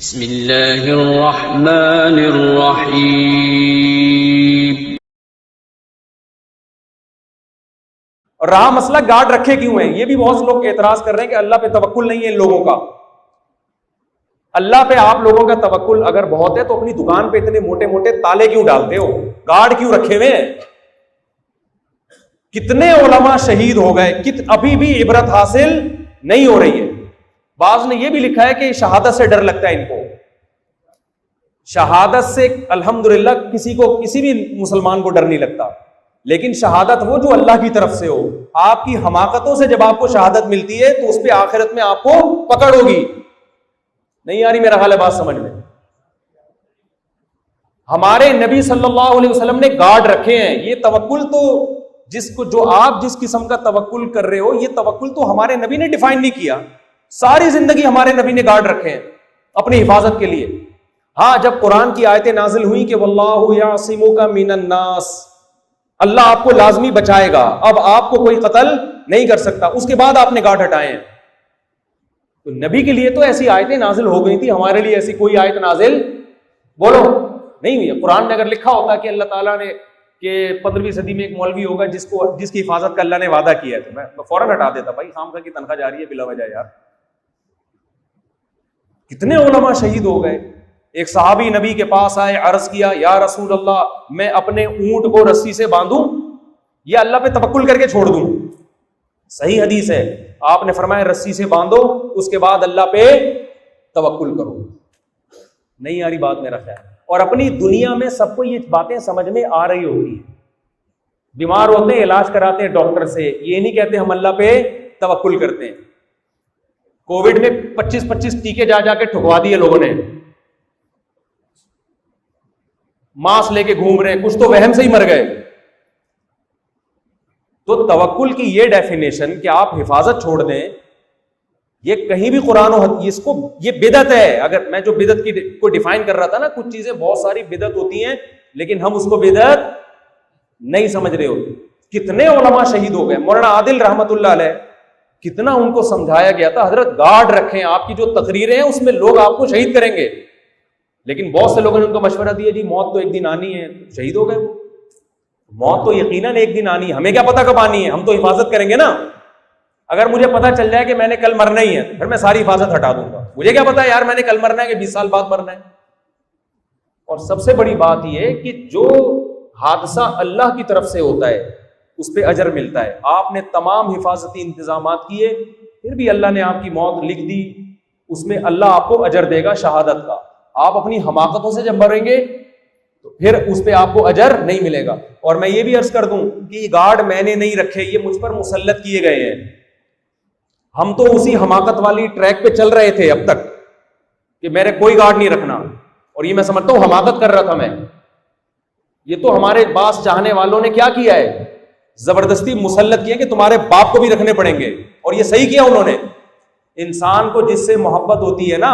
بسم اللہ الرحمن الرحیم۔ اور رہا مسئلہ گارڈ رکھے کیوں ہیں، یہ بھی بہت سے لوگ اعتراض کر رہے ہیں کہ اللہ پہ توکل نہیں ہے ان لوگوں کا۔ اللہ پہ آپ لوگوں کا توکل اگر بہت ہے تو اپنی دکان پہ اتنے موٹے موٹے تالے کیوں ڈالتے ہو، گارڈ کیوں رکھے ہوئے ہیں؟ کتنے علماء شہید ہو گئے، ابھی بھی عبرت حاصل نہیں ہو رہی ہے۔ بعض نے یہ بھی لکھا ہے کہ شہادت سے ڈر لگتا ہے ان کو۔ شہادت سے الحمدللہ کسی بھی مسلمان کو ڈر نہیں لگتا، لیکن شہادت وہ جو اللہ کی طرف سے ہو۔ آپ کی حماقتوں سے جب آپ کو شہادت ملتی ہے تو اس پہ آخرت میں آپ کو پکڑ ہوگی۔ نہیں آ رہی میرا خیال ہے بات سمجھ میں؟ ہمارے نبی صلی اللہ علیہ وسلم نے گارڈ رکھے ہیں۔ یہ توکل تو جو آپ جس قسم کا توکل کر رہے ہو، یہ توکل تو ہمارے نبی نے ڈیفائن نہیں کیا۔ ساری زندگی ہمارے نبی نے گارڈ رکھے ہیں اپنی حفاظت کے لیے۔ ہاں، جب قرآن کی آیتیں نازل ہوئی کہ واللہ یعصمک من الناس، اللہ آپ کو لازمی بچائے گا، اب آپ کو کوئی قتل نہیں کر سکتا، اس کے بعد آپ نے گارڈ ہٹائے ہیں۔ تو نبی کے لیے تو ایسی آیتیں نازل ہو گئی تھی، ہمارے لیے ایسی کوئی آیت نازل بولو نہیں ہوئی ہے۔ قرآن میں اگر لکھا ہوتا کہ اللہ تعالیٰ نے کہ 15ویں صدی میں ایک مولوی ہوگا جس کی حفاظت کا اللہ نے وعدہ کیا ہے، تو میں فوراً ہٹا دیتا، بھائی خامخواہ کی تنخواہ جا رہی ہے بلا وجہ یار۔ کتنے علماء شہید ہو گئے۔ ایک صحابی نبی کے پاس آئے، عرض کیا یا رسول اللہ میں اپنے اونٹ کو رسی سے باندھوں یا اللہ پہ توکل کر کے چھوڑ دوں؟ صحیح حدیث ہے، آپ نے فرمایا رسی سے باندھو، اس کے بعد اللہ پہ توکل کرو۔ نہیں آ رہی بات میرا خیال۔ اور اپنی دنیا میں سب کو یہ باتیں سمجھ میں آ رہی ہوتی ہیں۔ بیمار ہوتے ہیں علاج کراتے ہیں ڈاکٹر سے، یہ نہیں کہتے ہم اللہ پہ توکل کرتے ہیں۔ کووڈ میں 25 ٹیکے جا کے ٹھکوا دیے لوگوں نے، ماسک لے کے گھوم رہے ہیں، کچھ تو وہم سے ہی مر گئے۔ تو توکل کی یہ ڈیفینیشن کہ آپ حفاظت چھوڑ دیں، یہ کہیں بھی قرآن و حدیث کو، یہ بدعت ہے۔ اگر میں جو بدعت کو ڈیفائن کر رہا تھا نا، کچھ چیزیں بہت ساری بدعت ہوتی ہیں لیکن ہم اس کو بدعت نہیں سمجھ رہے ہوتے۔ کتنے علماء شہید ہو گئے، مولانا عادل رحمت اللہ علیہ، کتنا ان کو سمجھایا گیا تھا، حضرت گارڈ رکھیں، آپ کی جو تقریریں ہیں اس میں لوگ آپ کو شہید کریں گے، لیکن بہت سے لوگوں نے ان کو مشورہ دیا جی موت تو ایک دن آنی ہے، شہید ہو گئے۔ موت تو یقیناً ایک دن آنی ہے، ہمیں کیا پتا کب آنی ہے، ہم تو حفاظت کریں گے نا۔ اگر مجھے پتا چل جائے کہ میں نے کل مرنا ہی ہے پھر میں ساری حفاظت ہٹا دوں گا، مجھے کیا پتا یار میں نے کل مرنا ہے کہ 20 سال بعد مرنا ہے۔ اور سب سے بڑی بات یہ کہ جو حادثہ اللہ کی طرف سے ہوتا ہے اس پہ اجر ملتا ہے۔ آپ نے تمام حفاظتی انتظامات کیے پھر بھی اللہ نے آپ کی موت لکھ دی، اس میں اللہ آپ کو اجر دے گا شہادت کا۔ آپ اپنی حماقتوں سے جب مریں گے تو پھر اس پہ آپ کو اجر نہیں ملے گا۔ اور میں یہ بھی عرض کر دوں کہ یہ گارڈ میں نے نہیں رکھے، یہ مجھ پر مسلط کیے گئے ہیں۔ ہم تو اسی حماقت والی ٹریک پہ چل رہے تھے اب تک کہ میرے کوئی گارڈ نہیں رکھنا، اور یہ میں سمجھتا ہوں حماقت کر رہا تھا میں۔ یہ تو ہمارے پاس چاہنے والوں نے کیا کیا ہے، زبردستی مسلط کیا کہ تمہارے باپ کو بھی رکھنے پڑیں گے، اور یہ صحیح کیا انہوں نے۔ انسان کو جس سے محبت ہوتی ہے نا،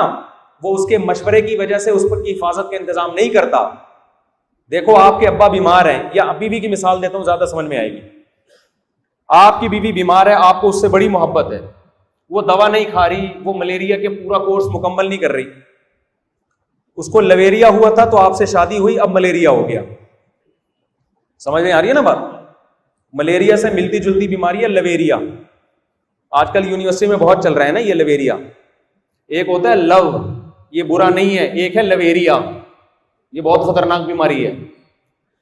وہ اس کے مشورے کی وجہ سے اس پر کی حفاظت کا انتظام نہیں کرتا۔ دیکھو آپ کے ابا بیمار ہیں، یا بیوی کی مثال دیتا ہوں زیادہ سمجھ میں آئے گی۔ آپ کی بیوی بیمار ہے، آپ کو اس سے بڑی محبت ہے، وہ دوا نہیں کھا رہی، وہ ملیریا کے پورا کورس مکمل نہیں کر رہی، اس کو لیوریا ہوا تھا تو آپ سے شادی ہوئی، اب ملیریا ہو گیا۔ سمجھ میں آ رہی ہے نا بات؟ ملیریا سے ملتی جلتی بیماری ہے لیوریا، آج کل یونیورسٹی میں بہت چل رہا ہے نا یہ لیوریا۔ ایک ہوتا ہے لو، یہ برا نہیں ہے، ایک ہے لیوریا، یہ بہت خطرناک بیماری ہے۔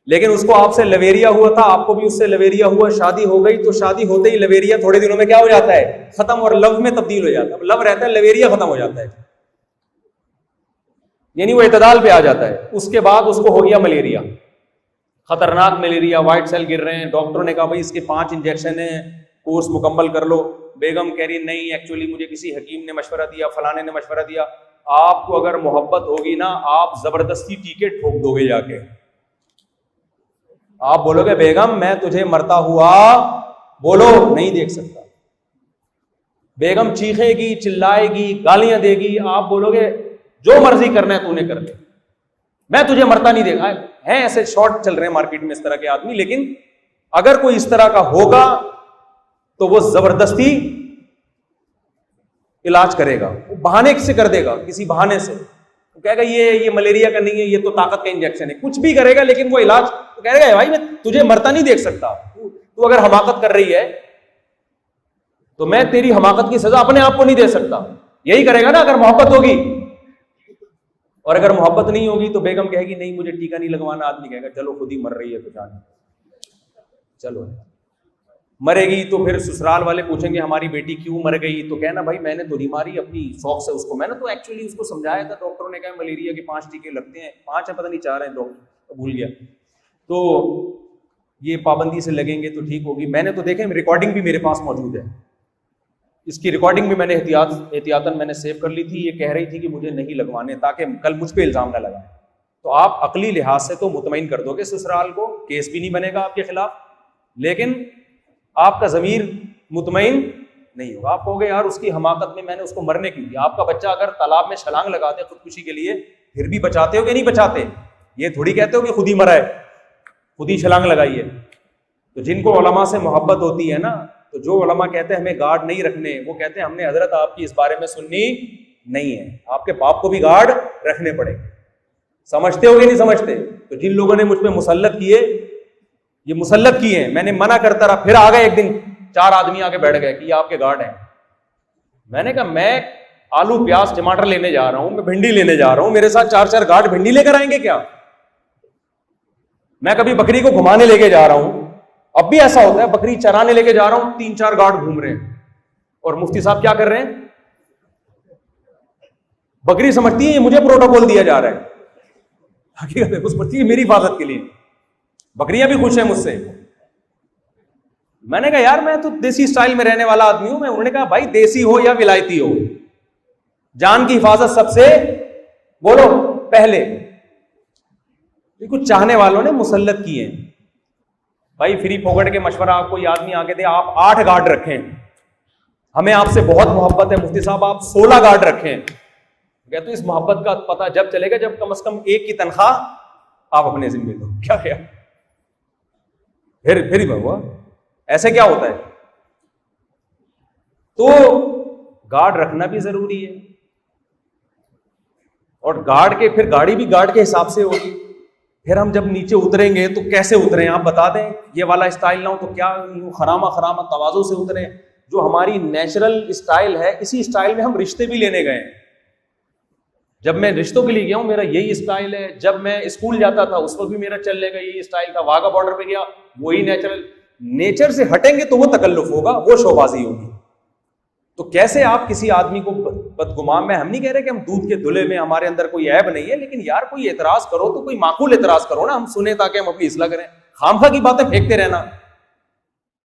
لیکن اس کو آپ سے لیوریا ہوا تھا، آپ کو بھی اس سے لیوریا ہوا، شادی ہو گئی، تو شادی ہوتے ہی لیوریا تھوڑے دنوں میں کیا ہو جاتا ہے، ختم، اور لو میں تبدیل ہو جاتا ہے۔ لو رہتا ہے، لیوریا ختم ہو جاتا ہے، یعنی وہ اعتدال پہ آ جاتا ہے۔ اس کے بعد اس کو ہو گیا ملیریا، خطرناک ملیریا، وائٹ سیل گر رہے ہیں، ڈاکٹروں نے کہا بھائی اس کے 5 انجیکشن ہیں، کورس مکمل کر لو۔ بیگم کہہ رہی نہیں ایکچولی مجھے کسی حکیم نے مشورہ دیا، فلانے نے مشورہ دیا۔ آپ کو اگر محبت ہوگی نا، آپ زبردستی ٹیکے ٹھوک دو گے جا کے، آپ بولو گے بیگم میں تجھے مرتا ہوا بولو نہیں دیکھ سکتا۔ بیگم چیخے گی، چلائے گی، گالیاں دے گی، آپ بولو گے جو مرضی کرنا ہے تو نے کر لے، میں تجھے مرتا نہیں دیکھا۔ ہیں ایسے شارٹ چل رہے ہیں مارکیٹ میں اس طرح کے آدمی، لیکن اگر کوئی اس طرح کا ہوگا تو وہ زبردستی علاج کرے گا، وہ بہانے سے کر دے گا، کسی بہانے سے۔ وہ کہے گا یہ ملیریا کا نہیں ہے، یہ تو طاقت کا انجیکشن ہے، کچھ بھی کرے گا لیکن وہ علاج تو کہے گا بھائی میں تجھے مرتا نہیں دیکھ سکتا، تو اگر حماقت کر رہی ہے تو میں تیری حماقت کی سزا اپنے آپ کو نہیں دے سکتا. یہی کرے گا نا اگر محبت ہوگی. اور اگر محبت نہیں ہوگی تو بیگم کہے گی نہیں مجھے ٹیکا نہیں لگوانا، آدمی کہے گا چلو خود ہی مر رہی ہے تو جانے چلو. مرے گی تو پھر سسرال والے پوچھیں گے ہماری بیٹی کیوں مر گئی، تو کہنا بھائی میں نے تو نہیں ماری، اپنی شوق سے اس کو، میں نے تو ایکچولی اس کو سمجھایا تھا، ڈاکٹروں نے کہا ملیریا کے 5 ٹیکے لگتے ہیں، 5 ہے پتہ نہیں 4 ہیں، ڈاکٹر بھول گیا، تو یہ پابندی سے لگیں گے تو ٹھیک ہوگی. میں نے تو دیکھیں ریکارڈنگ بھی میرے پاس موجود ہے، اس کی ریکارڈنگ بھی میں نے احتیاطاً میں نے سیو کر لی تھی. یہ کہہ رہی تھی کہ مجھے نہیں لگوانے تاکہ کل مجھ پہ الزام نہ لگائیں. تو آپ عقلی لحاظ سے تو مطمئن کر دو گے سسرال کو، کیس بھی نہیں بنے گا آپ کے خلاف، لیکن آپ کا ضمیر مطمئن نہیں ہوگا. آپ کہو گے یار اس کی حماقت میں نے اس کو مرنے کیوں دیا. آپ کا بچہ اگر تالاب میں چھلانگ لگاتے خودکشی کے لیے پھر بھی بچاتے ہو کہ نہیں بچاتے؟ یہ تھوڑی کہتے ہو کہ خود ہی مرا ہے، خود ہی چھلانگ لگائی ہے. تو جن کو علماء سے محبت ہوتی ہے نا، تو جو علماء کہتے ہیں ہمیں گارڈ نہیں رکھنے، وہ کہتے ہیں ہم نے حضرت آپ کی اس بارے میں سننی نہیں ہے، آپ کے باپ کو بھی گارڈ رکھنے پڑے. سمجھتے ہو کہ نہیں سمجھتے؟ تو جن لوگوں نے مجھ پہ مسلط کیے، یہ مسلط کیے ہیں، میں نے منع کرتا رہا، پھر آ گئے ایک دن 4 آدمی آ کے بیٹھ گئے کہ یہ آپ کے گارڈ ہیں. میں نے کہا میں آلو پیاز ٹماٹر لینے جا رہا ہوں، میں بھنڈی لینے جا رہا ہوں، میرے ساتھ 4 گارڈ بھنڈی لے کر آئیں گے کیا؟ میں کبھی بکری کو گھمانے لے کے جا رہا ہوں، اب بھی ایسا ہوتا ہے، بکری چرانے لے کے جا رہا ہوں، 3-4 گارڈ گھوم رہے ہیں، اور مفتی صاحب کیا کر رہے ہیں؟ بکری سمجھتی ہے یہ مجھے پروٹوکول دیا جا رہا ہے، حقیقت ہے وہ سمجھتی ہے میری حفاظت کے لیے. بکریاں بھی خوش ہیں مجھ سے. میں نے کہا یار میں تو دیسی سٹائل میں رہنے والا آدمی ہوں. انہوں نے کہا بھائی دیسی ہو یا ولایتی ہو، جان کی حفاظت سب سے بولو پہلے. کچھ چاہنے والوں نے مسلط کیے ہیں. بھائی فری پوکٹ کے مشورہ آپ کو یہ آدمی آگے دے آپ 8 گارڈ رکھیں، ہمیں آپ سے بہت محبت ہے مفتی صاحب آپ 16 گارڈ رکھیں. کہتے اس محبت کا پتہ جب چلے گا جب کم از کم 1 کی تنخواہ آپ اپنے ذمہ لو. کیا کیا پھر ہی ہوا ایسے کیا ہوتا ہے؟ تو گارڈ رکھنا بھی ضروری ہے. اور گارڈ کے پھر گاڑی بھی گارڈ کے حساب سے ہوگی. پھر ہم جب نیچے اتریں گے تو کیسے اتریں آپ بتا دیں. یہ والا اسٹائل نہ ہو تو کیا خرامہ تواضع سے اتریں. جو ہماری نیچرل اسٹائل ہے اسی اسٹائل میں ہم رشتے بھی لینے گئے. جب میں رشتوں کے لیے گیا ہوں میرا یہی اسٹائل ہے. جب میں اسکول جاتا تھا اس وقت بھی میرا چلنے کا یہی اسٹائل تھا. واگا بارڈر پہ گیا وہی نیچر سے ہٹیں گے تو وہ تکلف ہوگا، وہ شوبازی ہوگی. تو کیسے آپ کسی آدمی کو بدگمان میں، ہم نہیں کہہ رہے کہ ہم دودھ کے دھلے میں ہمارے اندر کوئی عیب نہیں ہے، لیکن یار کوئی اعتراض کرو تو کوئی معقول اعتراض کرو نا، ہم سنیں تاکہ ہم اپنی اصلاح کریں. خامخواہ کی باتیں پھینکتے رہنا